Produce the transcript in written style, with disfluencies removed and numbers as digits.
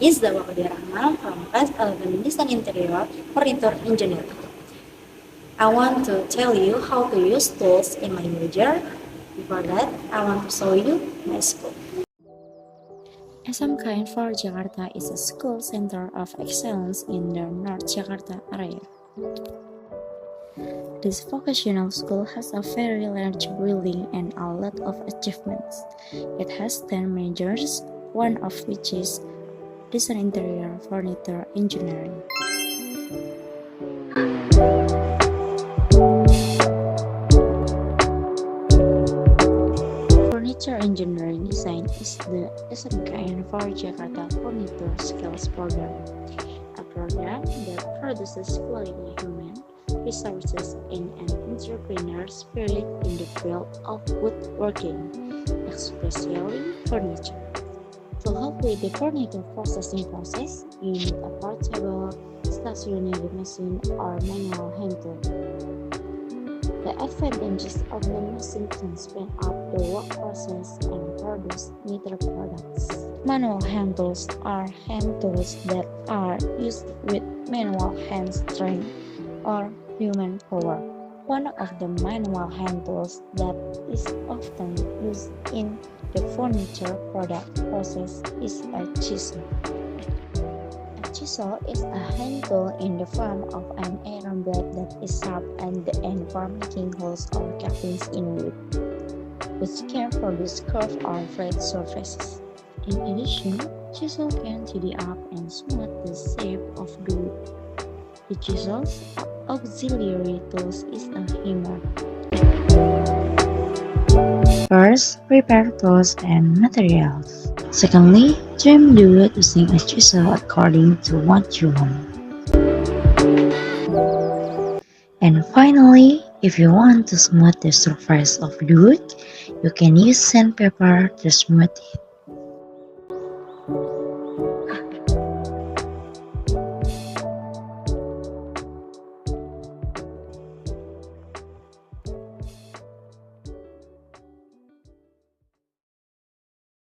is the Wakdirahman from Class 11 Design Interior Furniture Engineering. I want to tell you how to use tools in my major. Before that, I want to show you my school. SMK Info Jakarta is a school center of excellence in the North Jakarta area. This vocational school has a very large building and a lot of achievements. It has 10 majors, one of which is Design Interior Furniture Engineering. Furniture Engineering Design is the SMKN for Jakarta Furniture Skills Program, a program that produces quality human resources and an entrepreneur spirit in the field of woodworking, especially furniture. To help with the furniture processing process, you need a portable, stationary machine or manual hand tool. The advantages of the machine can speed up the work process and produce neater products. Manual hand tools are hand tools that are used with manual hand strength or human power. One of the manual hand tools that is often used in the furniture product process is a chisel. A chisel is a hand tool in the form of an iron blade that is sharp at the end for making holes or cutings in wood, which can produce curved or flat surfaces. In addition, chisel can tidy up and smooth the shape of the wood. The chisel's auxiliary tools is a hammer. First, prepare tools and materials. Secondly, trim the wood using a chisel according to what you want. And finally, if you want to smooth the surface of the wood, you can use sandpaper to smooth it.